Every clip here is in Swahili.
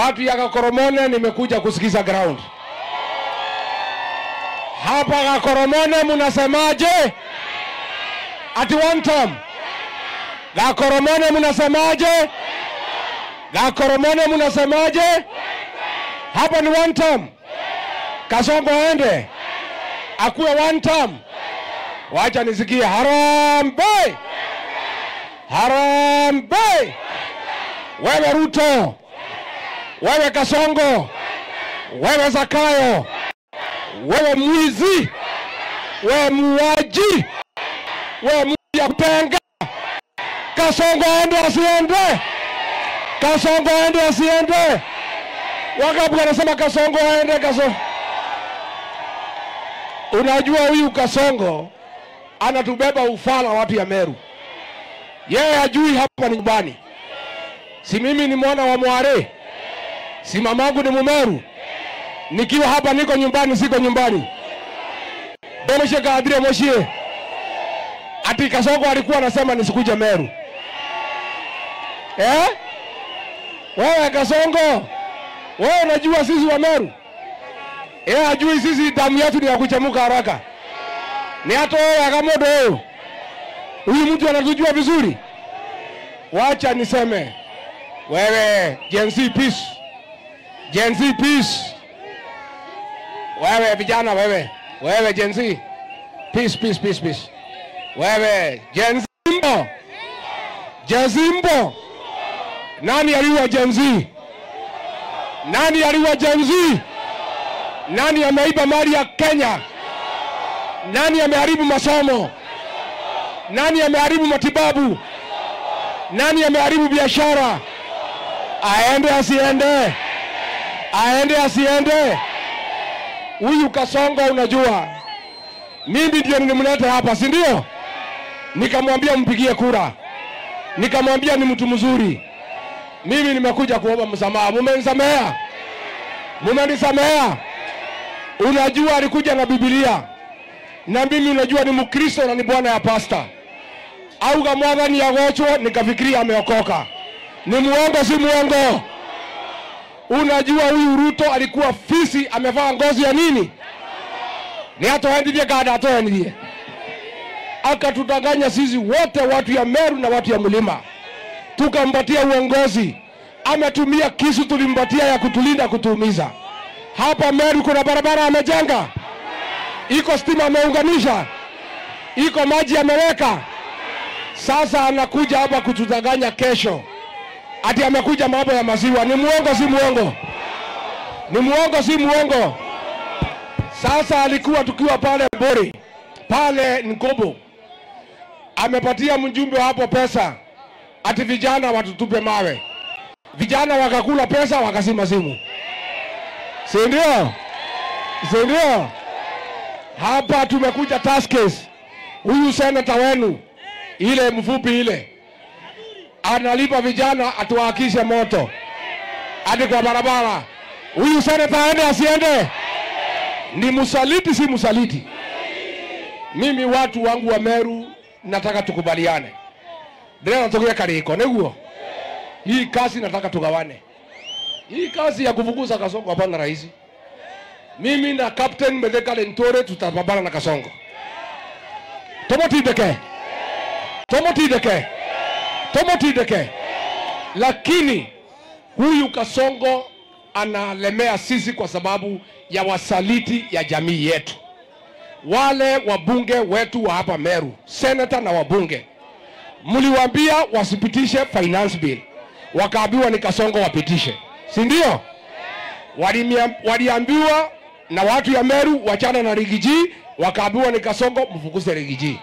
Watu ya Kakoromone nimekuja kusikiza ground. Hapa Kakoromone munasemaje? Ati one term. Kakoromone munasemaje? Kakoromone munasemaje? Hapa ni one term. Kasongo aende. Akuwe one term. Wacha nisikie Harambee. Harambee. Wewe Ruto. Wewe Kasongo. Wewe Zakayo. Wewe mwizi. Wewe muaji. Wewe mwizi kutenga. Kasongo aende asiende. Kasongo aende asiende. Wakabu wanasema Kasongo aende Kasongo. Unajua huyu Kasongo anatubeba ufala watu ya Meru. Yeye hajui hapa ni nyumbani. Si mimi ni mwana wa Mware. Si mamangu ni Mumeru. Nikiwa hapa niko nyumbani siko nyumbani. Domeshe kaadire moshie. Ati Kasongo alikuwa anasema nisikuje Meru. Wewe Kasongo. Wewe unajua sisi wa Meru. Hajui sisi damu yetu ni ya kuchemuka haraka. Ni hata wewe Akamodo wewe. Huyu mtu anatujua vizuri. Wacha niseme. Wewe Gen Z peace. Gen Z peace. Wewe vijana wewe. Wewe Gen Z. Peace peace peace peace. Wewe Gen Z mbo. Gen Z mbo. Nani aliwa Gen Z? Nani aliwa Gen Z? Nani ameiba mali ya Kenya? Nani ameharibu masomo? Nani ameharibu matibabu? Nani ameharibu biashara? Aende asiende? Aende asiende? Huyu Kasongo unajua. Mimi ndio nilimleta hapa, si ndio? Nikamwambia mpigie kura. Nikamwambia ni mtu mzuri. Mimi nimekuja kuomba msamaha. Mumenisamea? Mumenisamea? Unajua alikuja na Biblia. Na mimi unajua ni Mkristo na ni bwana ya pasta. Au kama ni yagochwa nikafikiria ameokoka. Ni muongo si muongo? Unajua huyu Ruto alikuwa fisi amevaa ngozi ya nini? Ni hata ndiye kada atoe ndiye. Akatudanganya sisi wote watu ya Meru na watu ya mlima. Tukampatia uongozi. Ametumia kisu tulimpatia ya kutulinda kutuumiza. Hapa Meru kuna barabara amejenga. Iko stima ameunganisha. Iko maji ameweka. Sasa anakuja hapa kutudanganya kesho. Ati amekuja mambo ya maziwa. Ni muongo si muongo? Ni muongo si muongo? Sasa alikuwa tukiwa pale Bori. Pale Nkobo. Amepatia mjumbe hapo pesa. Ati vijana watutupe mawe. Vijana wakakula pesa wakasima simu. Si ndio? Si ndio? Hapa tumekuja task case. Huyu senator wenu ile mfupi ile analipa vijana atuwakishe moto hadi kwa barabara. Huyu senator aende asiende? Ni musaliti si musaliti? Mimi watu wangu wa Meru nataka tukubaliane. Ndio natokea Kariko neguo. Hii kazi nataka tugawane. Hii kazi ya kuvuguza Kasongo hapana rais. Mimi na Captain Medeka Lentore tutapambana na Kasongo. Tomotideke. Tomotideke. Tomotideke. Lakini huyu Kasongo analemea sisi kwa sababu ya wasaliti ya jamii yetu. Wale wabunge wetu wa hapa Meru, senator na wabunge, mliwaambia wasipitishe finance bill. Wakaambiwa ni Kasongo wapitishe. Si ndio? Waliambiwa na watu ya Meru wachana na Rigiji, wakaambiwa ni Kasongo mfukuze Rigiji.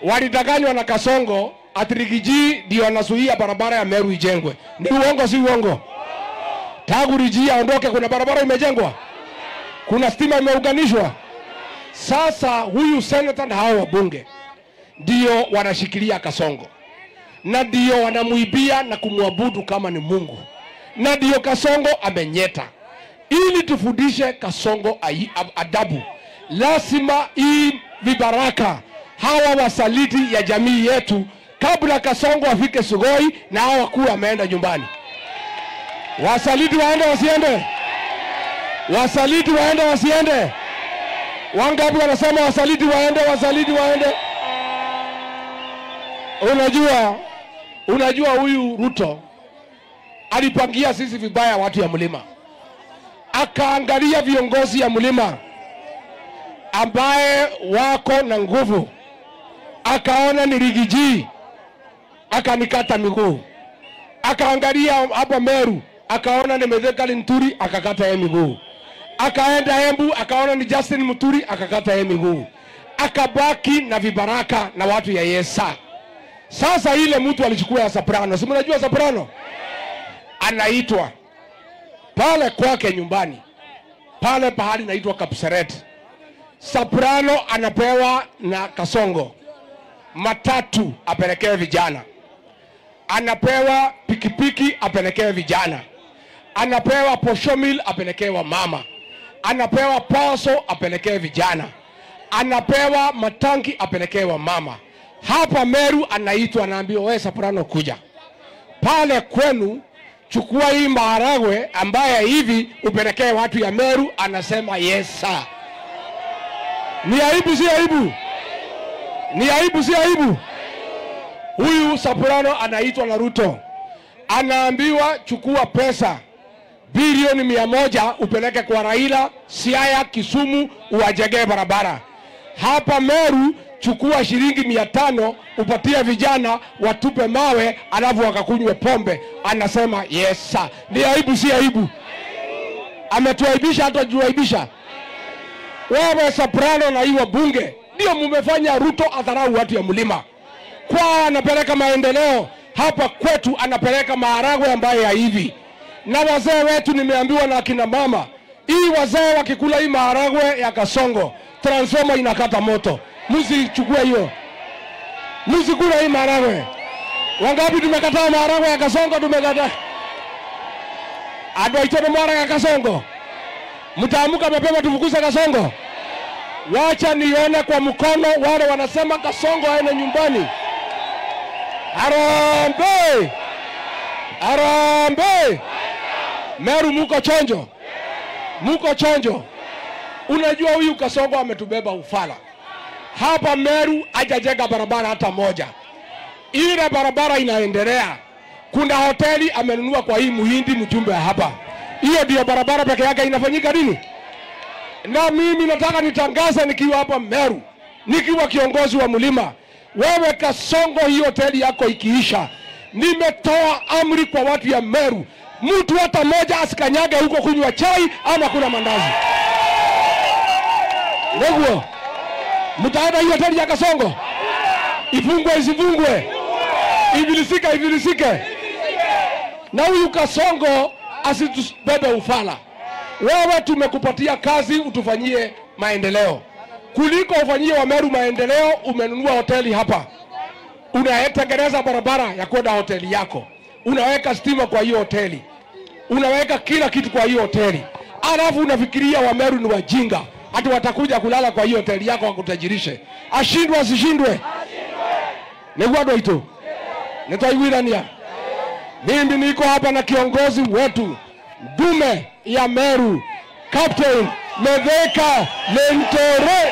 Walidanganywa na Kasongo ati Rigiji ndio anazuia barabara ya Meru ijengwe. Ni uongo si uongo? Tangu Rigiji aondoke kuna barabara imejengwa? Kuna stima imeunganishwa? Sasa huyu senator na hao wabunge ndio wanashikilia Kasongo. Na ndio wanamuibia na kumwabudu kama ni Mungu. Na ndio Kasongo amenyeta. Ili tufundishe Kasongo adabu, lazima hii vibaraka hawa wasaliti ya jamii yetu kabla Kasongo afike Sugoi na hawa kuwa ameenda nyumbani. Wasaliti waende wasiende? Wasaliti waende wasiende? Wangapi wanasema wasaliti waende, wasaliti waende? Unajua huyu Ruto alipangia sisi vibaya watu ya mlima. Akaangalia viongozi ya mlima ambaye wako na nguvu. Akaona ni Rigiji, akanikata miguu. Akaangalia hapa Meru, akaona ni Mithika Linturi, akakata yeye miguu. Akaenda Embu, akaona ni Justin Muturi, akakata yeye miguu. Akabaki na vibaraka na watu ya Yesa. Sasa ile mtu alichukua ya Soprano. Si mnajua Soprano? Anaitwa pale kwake nyumbani, pale pahali naitwa Kapseret. Soprano anapewa na Kasongo matatu apelekee vijana, anapewa pikipiki apelekee vijana, anapewa poshomil apelekee wa mama, anapewa paso apelekee vijana, anapewa matanki apelekee wa mama. Hapa Meru anaitwa, anaambiwa wewe Soprano kuja pale kwenu, chukua hii maharagwe ambaye hivi upelekee watu ya Meru. Anasema yes sir. Ni aibu si aibu? Ni aibu si aibu? Huyu Soprano anaitwa na Ruto, anaambiwa chukua pesa bilioni 100 upeleke kwa Raila, Siaya, Kisumu, uwajengee barabara. Hapa Meru chukua shilingi 500 upatie vijana watupe mawe alafu wakakunywe pombe. Anasema yes sir. Ni aibu si aibu? Ametuaibisha, hata juaibisha. Wewe Soprano na hiyo bunge ndio mumefanya Ruto adharau watu ya mlima. Kwa anapeleka maendeleo, hapa kwetu anapeleka maharagwe ambaye ya hivi. Na wazee wetu nimeambiwa na akina mama, hii wazee wakikula hii maharagwe ya Kasongo, transformer inakata moto. Msichukue hiyo. Msikula hii maharagwe. Wangapi tumekataa maharagwe ya Kasongo? Tumekataa. Adoitone mara ya Kasongo. Mtaamuka mapema tufukuze Kasongo. Wacha nione kwa mkono wale wanasema Kasongo aende nyumbani. Harambee! Harambee! Meru muko chonjo. Muko chonjo. Unajua huyu Kasongo ametubeba ufala. Hapa Meru hajajenga barabara hata moja. Ile barabara inaendelea. Kuna hoteli amenunua kwa hii Muhindi mjumbe hapa. Hiyo ndio barabara peke yake inafanyika nini? Na mimi nataka nitangaze nikiwa hapa Meru, nikiwa kiongozi wa mlima. Wewe Kasongo, hii hoteli yako ikiisha, nimetoa amri kwa watu ya Meru, mtu hata moja asikanyage huko kunywa chai ama kuna mandazi. Ndugu, mtaenda hiyo hoteli ya Kasongo? Ifungwe isifungwe? Ivilisike ivilisike? Na huyu Kasongo asitubebe ufala. Wewe tumekupatia kazi utufanyie maendeleo. Kuliko ufanyie wa Meru maendeleo, umenunua hoteli hapa. Unatengeneza barabara ya kwenda hoteli yako. Unaweka stima kwa hiyo hoteli. Unaweka kila kitu kwa hiyo hoteli. Alafu unafikiria wa Meru ni wajinga, ati watakuja kulala kwa hiyo hoteli yako wakutajirishe. Ashindwe asishindwe? Negwado ito. Nitaiwirania. Mimi niko hapa na kiongozi wetu, Dume ya Meru, Captain Mithika Linturi.